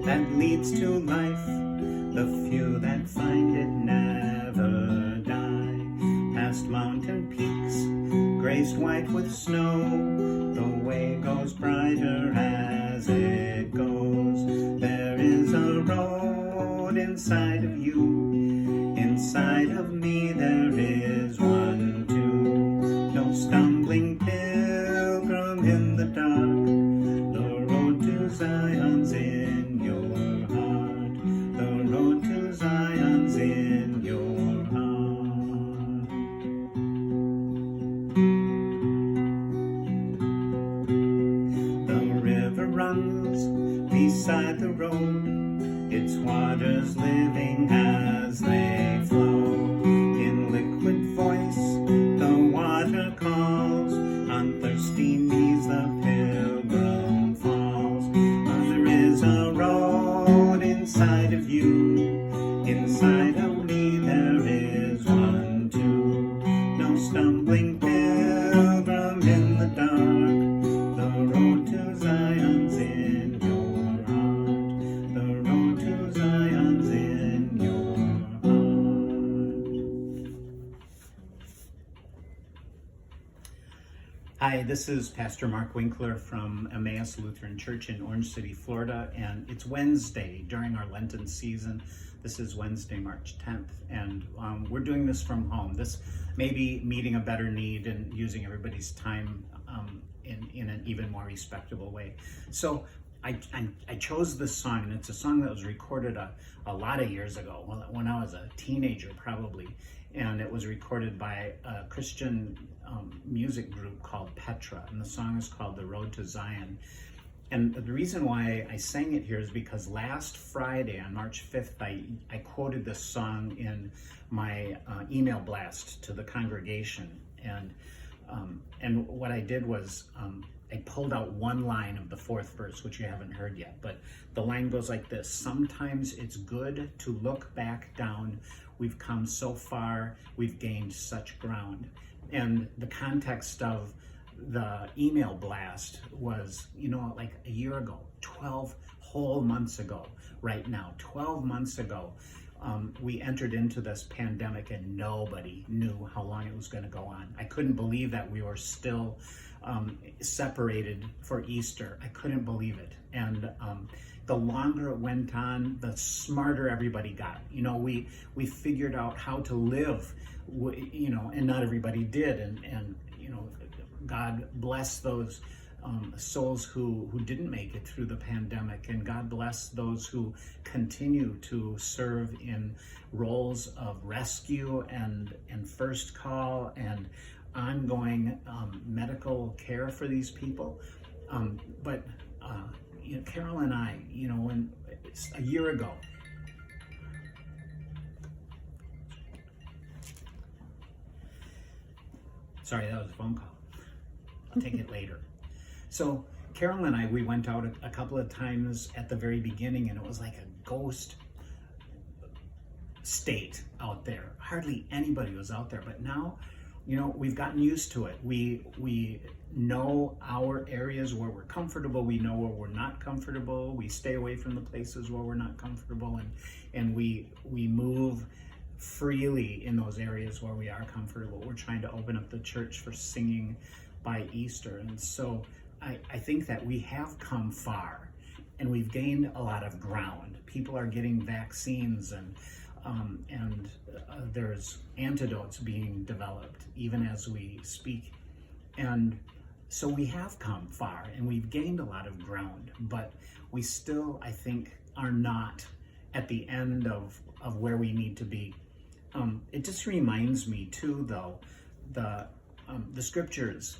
that leads to life. The few that find it never die. Past mountain peaks, graced white with snow, the way goes brighter as it goes. There is a road inside of you, inside of me there is one too. No stumbling pilgrim in the dark, the road to Zion's in your heart. The road to Zion's in your heart. The river runs beside the road, its waters living as they flow. In liquid voice the water calls, on thirsty knees the pilgrim falls. There is a road inside of you, inside of me there is one too. No stumbling pilgrim in the dark, the road to Zion's in your heart. The road to Zion's in your heart. Hi, this is Pastor Mark Winkler from Emmaus Lutheran Church in Orange City, Florida, and it's Wednesday during our Lenten season. This is Wednesday, March 10th, and we're doing this from home. This may be meeting a better need and using everybody's time in an even more respectable way. So I chose this song, and it's a song that was recorded a lot of years ago, when I was a teenager probably, and it was recorded by a Christian music group called Petra, and the song is called The Road to Zion. And the reason why I sang it here is because last Friday on March 5th, I quoted this song in my email blast to the congregation. And what I did was I pulled out one line of the fourth verse, which you haven't heard yet, but the line goes like this: sometimes it's good to look back down. We've come so far, we've gained such ground. And the context of the email blast was, like a year ago, 12 whole months ago, right now, 12 months ago, we entered into this pandemic and nobody knew how long it was going to go on. I couldn't believe that we were still separated for Easter. I couldn't believe it. And the longer it went on, the smarter everybody got. We figured out how to live, and not everybody did. And God bless those souls who didn't make it through the pandemic, and God bless those who continue to serve in roles of rescue and first call and ongoing medical care for these people. But Carol and I, when a year ago, sorry, that was a phone call. I'll take it later. So Carol and I, we went out a couple of times at the very beginning, and it was like a ghost state out there. Hardly anybody was out there. But now, we've gotten used to it. We know our areas where we're comfortable. We know where we're not comfortable. We stay away from the places where we're not comfortable, and we move freely in those areas where we are comfortable. We're trying to open up the church for singing by Easter. And so I think that we have come far, and we've gained a lot of ground. People are getting vaccines, and there's antidotes being developed even as we speak. And so we have come far, and we've gained a lot of ground, but we still, I think, are not at the end of where we need to be. It just reminds me too, though, the scriptures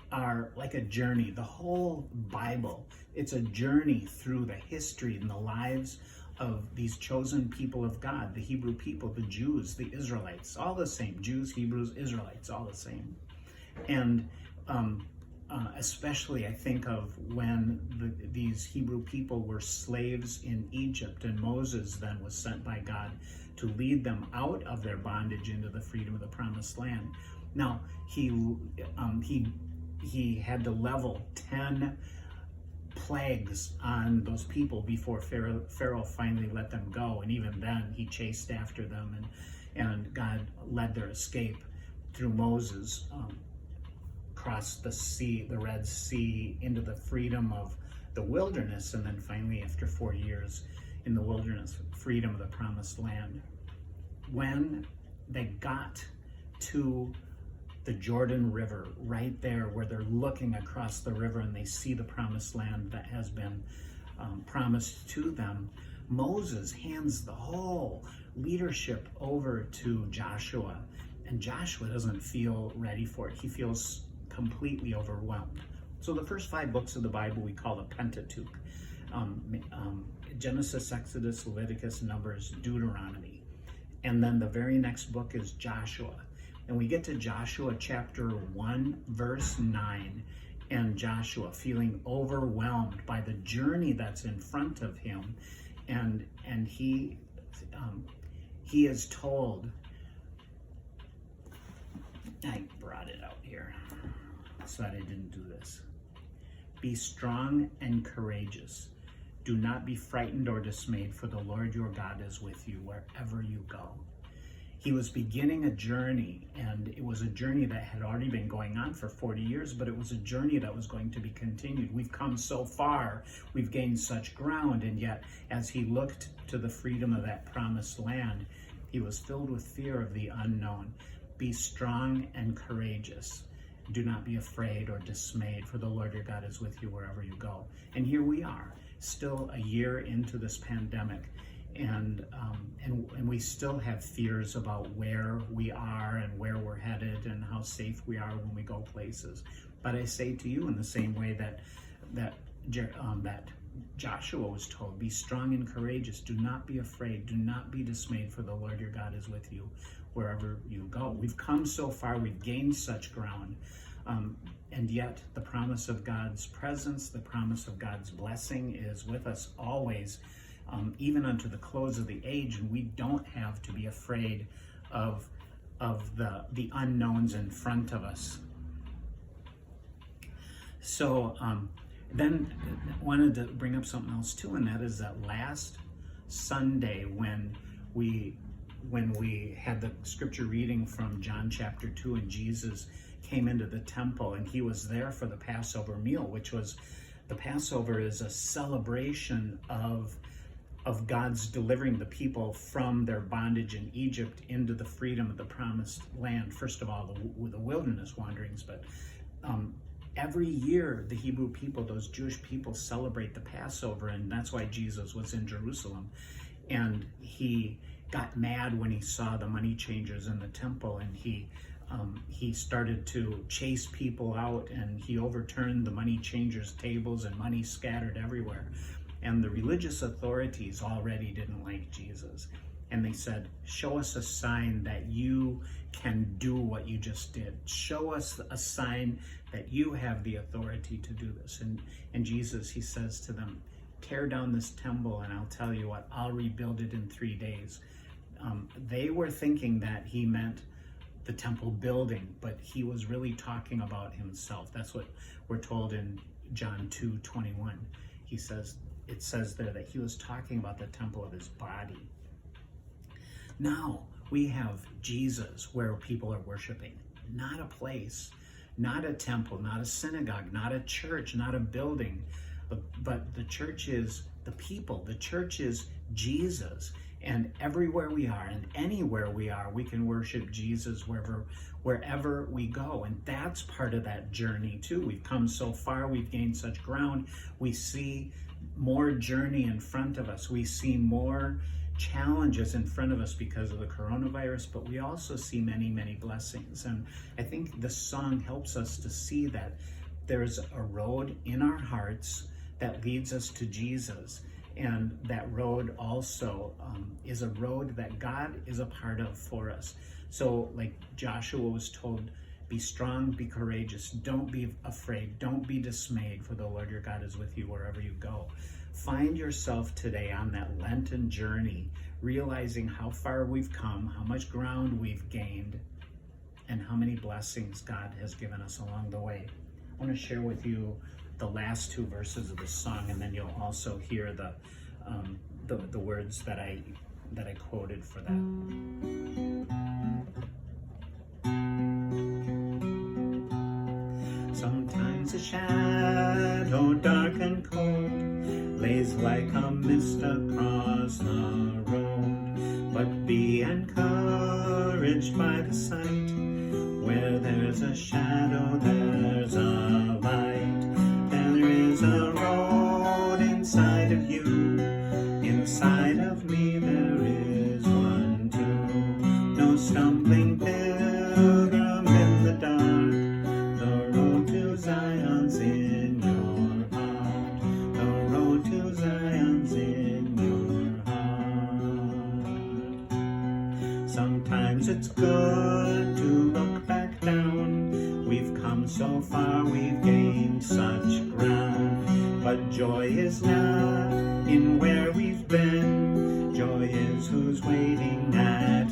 are like a journey. The whole Bible, it's a journey through the history and the lives of these chosen people of God, the Hebrew people, the Jews, the Israelites, all the same. Jews, Hebrews, Israelites, all the same. And especially I think of when these Hebrew people were slaves in Egypt, and Moses then was sent by God to lead them out of their bondage into the freedom of the promised land. Now, he had to level 10 plagues on those people before Pharaoh finally let them go. And even then, he chased after them, and God led their escape through Moses, across the sea, the Red Sea, into the freedom of the wilderness, and then finally, after 4 years in the wilderness, freedom of the promised land. When they got to the Jordan River, right there where they're looking across the river and they see the promised land that has been promised to them, Moses hands the whole leadership over to Joshua, and Joshua doesn't feel ready for it. He feels completely overwhelmed. So the first 5 books of the Bible we call the Pentateuch: Genesis, Exodus, Leviticus, Numbers, Deuteronomy. And then the very next book is Joshua. And we get to Joshua chapter 1, verse 9, and Joshua feeling overwhelmed by the journey that's in front of him. And he is told, I brought it out here so that I didn't do this. Be strong and courageous. Do not be frightened or dismayed, for the Lord your God is with you wherever you go. He was beginning a journey, and it was a journey that had already been going on for 40 years, but it was a journey that was going to be continued. We've come so far, we've gained such ground, and yet as he looked to the freedom of that promised land, he was filled with fear of the unknown. Be strong and courageous. Do not be afraid or dismayed, for the Lord your God is with you wherever you go. And here we are, still a year into this pandemic, and we still have fears about where we are and where we're headed and how safe we are when we go places. But I say to you, in the same way that Joshua was told, be strong and courageous. Do not be afraid. Do not be dismayed, for the Lord your God is with you wherever you go. We've come so far. We've gained such ground. And yet the promise of God's presence, the promise of God's blessing is with us always, even unto the close of the age. And we don't have to be afraid of the unknowns in front of us. So then I wanted to bring up something else too, and that is that last Sunday when we had the scripture reading from John chapter 2, and Jesus came into the temple, and he was there for the Passover meal, which was, the Passover is a celebration of God's delivering the people from their bondage in Egypt into the freedom of the promised land. First of all, the wilderness wanderings, but every year the Hebrew people, those Jewish people, celebrate the Passover, and that's why Jesus was in Jerusalem. And he got mad when he saw the money changers in the temple, and he started to chase people out, and he overturned the money changers' tables, and money scattered everywhere. And the religious authorities already didn't like Jesus. And they said, show us a sign that you can do what you just did. Show us a sign that you have the authority to do this. And Jesus, he says to them, tear down this temple and I'll tell you what, I'll rebuild it in 3 days. They were thinking that he meant the temple building, but he was really talking about himself. That's what we're told in John 2:21. It says there that he was talking about the temple of his body. Now we have Jesus where people are worshiping, not a place, not a temple, not a synagogue, not a church, not a building, but the church is the people. The church is Jesus. And everywhere we are and anywhere we are, we can worship Jesus wherever we go. And that's part of that journey too. We've come so far, we've gained such ground. We see more journey in front of us. We see more challenges in front of us because of the coronavirus, but we also see many, many blessings. And I think the song helps us to see that there's a road in our hearts that leads us to Jesus. And that road also is a road that God is a part of for us. So like Joshua was told, be strong, be courageous, don't be afraid, don't be dismayed, for the Lord your God is with you wherever you go. Find yourself today on that Lenten journey, realizing how far we've come, how much ground we've gained, and how many blessings God has given us along the way. want to share with you the last two verses of the song, and then you'll also hear the words that I quoted for that. Sometimes a shadow dark and cold lays like a mist across the road, but be encouraged by the sight. Where there's a shadow, there's a light. There is a road inside of you, inside of me there is one too. No stumbling pilgrim in the dark, the road to Zion's in your heart. The road to Zion's in your heart. Sometimes it's good to look back down. We've come so far, we've gained such ground. But joy is not in where we've been. Joy is who's waiting at